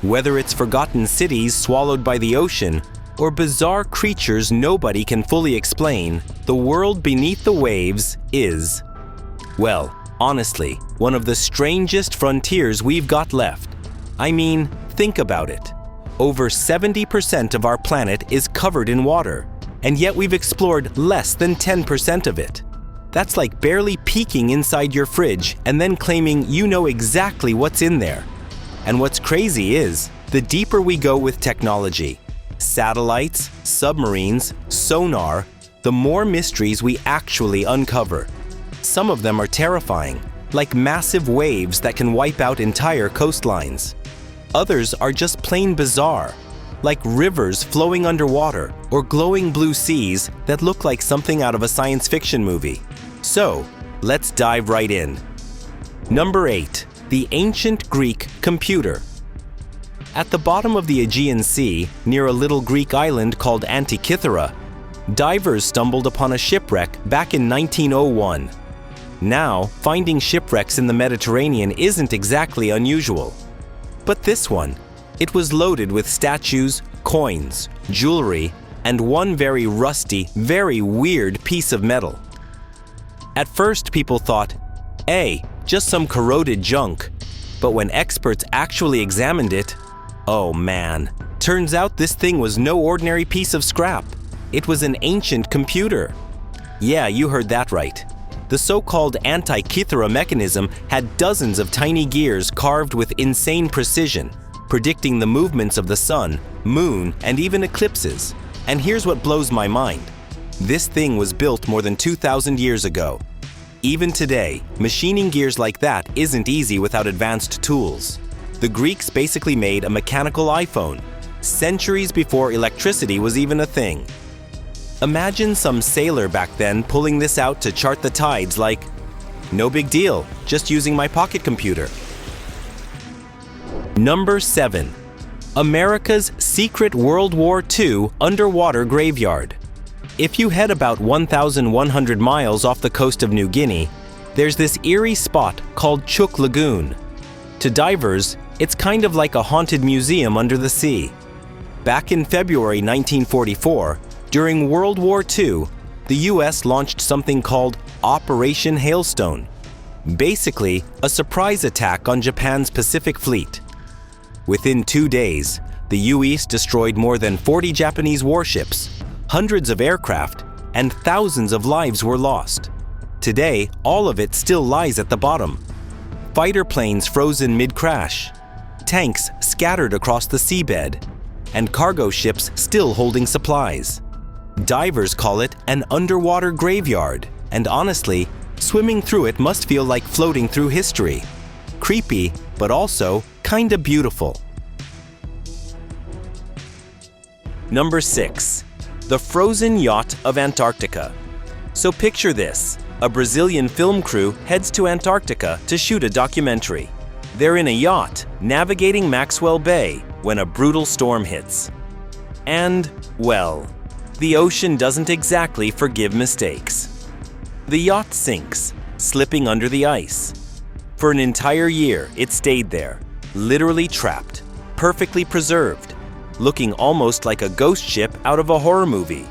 Whether it's forgotten cities swallowed by the ocean or bizarre creatures nobody can fully explain, the world beneath the waves is, well, honestly, one of the strangest frontiers we've got left. I mean, think about it. Over 70% of our planet is covered in water, and yet we've explored less than 10% of it. That's like barely peeking inside your fridge and then claiming you know exactly what's in there. And what's crazy is, the deeper we go with technology, satellites, submarines, sonar, the more mysteries we actually uncover. Some of them are terrifying, like massive waves that can wipe out entire coastlines. Others are just plain bizarre, like rivers flowing underwater or glowing blue seas that look like something out of a science fiction movie. So, let's dive right in. Number 8. The ancient Greek computer. At the bottom of the Aegean Sea, near a little Greek island called Antarctica, divers stumbled upon a shipwreck back in 1901. Now, finding shipwrecks in the Mediterranean isn't exactly unusual. But this one, it was loaded with statues, coins, jewelry, and one very rusty, very weird piece of metal. At first, people thought, hey, just some corroded junk. But when experts actually examined it, oh man, turns out this thing was no ordinary piece of scrap. It was an ancient computer. Yeah, you heard that right. The so-called Antarctica mechanism had dozens of tiny gears carved with insane precision, predicting the movements of the sun, moon, and even eclipses. And here's what blows my mind. This thing was built more than 2,000 years ago. Even today, machining gears like that isn't easy without advanced tools. The Greeks basically made a mechanical iPhone, centuries before electricity was even a thing. Imagine some sailor back then pulling this out to chart the tides like, no big deal, just using my pocket computer. Number 7. America's secret World War II underwater graveyard. If you head about 1,100 miles off the coast of New Guinea, there's this eerie spot called Chuk Lagoon. To divers, it's kind of like a haunted museum under the sea. Back in February 1944, during World War II, the US launched something called Operation Hailstone. Basically, a surprise attack on Japan's Pacific Fleet. Within 2 days, the US destroyed more than 40 Japanese warships, hundreds of aircraft, and thousands of lives were lost. Today, all of it still lies at the bottom. Fighter planes frozen mid-crash, tanks scattered across the seabed, and cargo ships still holding supplies. Divers call it an underwater graveyard, and honestly, swimming through it must feel like floating through history. Creepy, but also kinda beautiful. Number 6. The frozen yacht of Antarctica. So picture this. A Brazilian film crew heads to Antarctica to shoot a documentary. They're in a yacht, navigating Maxwell Bay, when a brutal storm hits. And, well, the ocean doesn't exactly forgive mistakes. The yacht sinks, slipping under the ice. For an entire year, it stayed there, literally trapped, perfectly preserved, looking almost like a ghost ship out of a horror movie.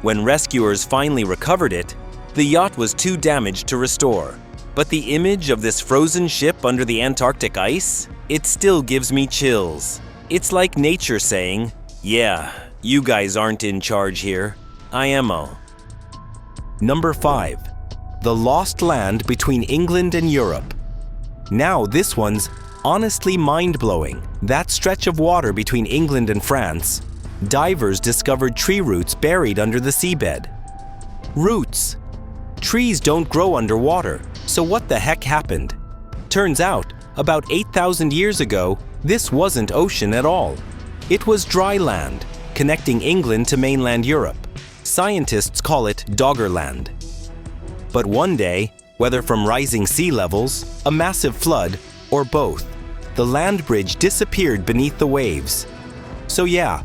When rescuers finally recovered it, the yacht was too damaged to restore. But the image of this frozen ship under the Antarctic ice, it still gives me chills. It's like nature saying, yeah, you guys aren't in charge here. I am-o. Number 5. The lost land between England and Europe. Now this one's honestly mind-blowing. That stretch of water between England and France, divers discovered tree roots buried under the seabed. Roots. Trees don't grow underwater, so what the heck happened? Turns out, about 8,000 years ago, this wasn't ocean at all. It was dry land, connecting England to mainland Europe. Scientists call it Doggerland. But one day, whether from rising sea levels, a massive flood, or both, the land bridge disappeared beneath the waves. So yeah,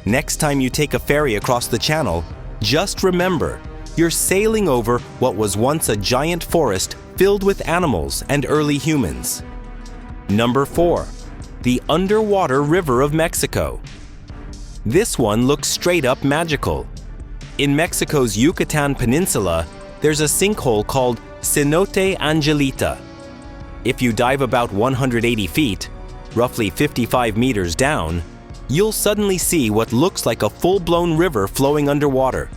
next time you take a ferry across the channel, just remember, you're sailing over what was once a giant forest filled with animals and early humans. Number 4. the underwater river of Mexico. This one looks straight up magical. In Mexico's Yucatan Peninsula, there's a sinkhole called Cenote Angelita. If you dive about 180 feet, roughly 55 meters down, you'll suddenly see what looks like a full-blown river flowing underwater.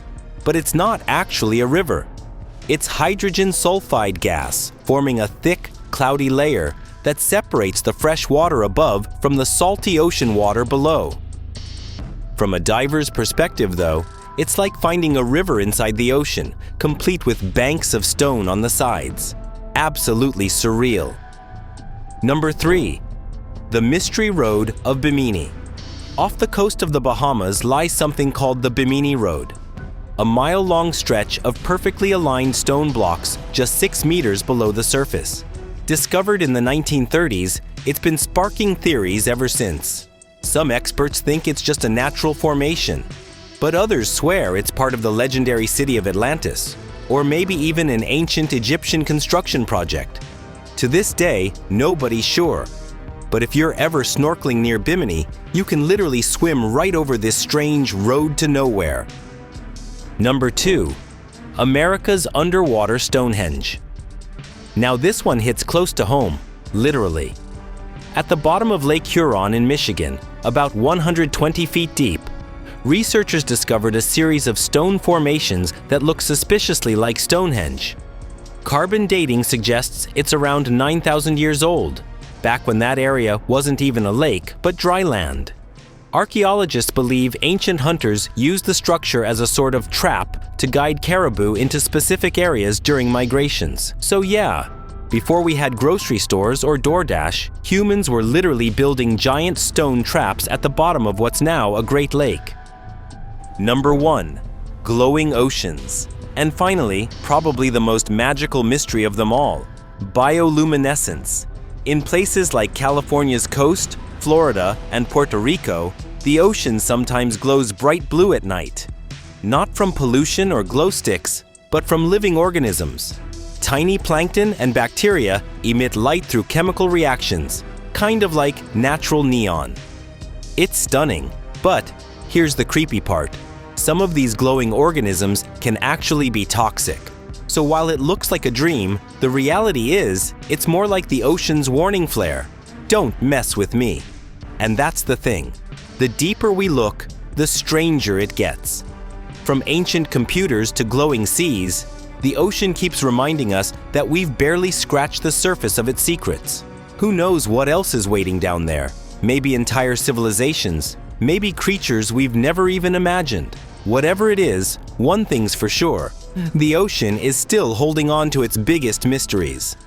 But it's not actually a river. It's hydrogen sulfide gas forming a thick, cloudy layer that separates the fresh water above from the salty ocean water below. From a diver's perspective, though, it's like finding a river inside the ocean, complete with banks of stone on the sides. Absolutely surreal. Number 3. The Mystery Road of Bimini. Off the coast of the Bahamas lies something called the Bimini Road, a mile-long stretch of perfectly aligned stone blocks just 6 meters below the surface. Discovered in the 1930s, it's been sparking theories ever since. Some experts think it's just a natural formation, but others swear it's part of the legendary city of Atlantis, or maybe even an ancient Egyptian construction project. To this day, nobody's sure. But if you're ever snorkeling near Bimini, you can literally swim right over this strange road to nowhere. Number 2. America's underwater Stonehenge. Now this one hits close to home, literally. At the bottom of Lake Huron in Michigan, about 120 feet deep, researchers discovered a series of stone formations that look suspiciously like Stonehenge. Carbon dating suggests it's around 9,000 years old, back when that area wasn't even a lake, but dry land. Archaeologists believe ancient hunters used the structure as a sort of trap to guide caribou into specific areas during migrations. So yeah, before we had grocery stores or DoorDash, humans were literally building giant stone traps at the bottom of what's now a Great Lake. Number 1. Glowing oceans. And finally, probably the most magical mystery of them all, bioluminescence. In places like California's coast, Florida, and Puerto Rico, the ocean sometimes glows bright blue at night. Not from pollution or glow sticks, but from living organisms. Tiny plankton and bacteria emit light through chemical reactions, kind of like natural neon. It's stunning, but here's the creepy part. Some of these glowing organisms can actually be toxic. So while it looks like a dream, the reality is, it's more like the ocean's warning flare. Don't mess with me. And that's the thing. The deeper we look, the stranger it gets. From ancient computers to glowing seas, the ocean keeps reminding us that we've barely scratched the surface of its secrets. Who knows what else is waiting down there? Maybe entire civilizations, maybe creatures we've never even imagined. Whatever it is, one thing's for sure, the ocean is still holding on to its biggest mysteries.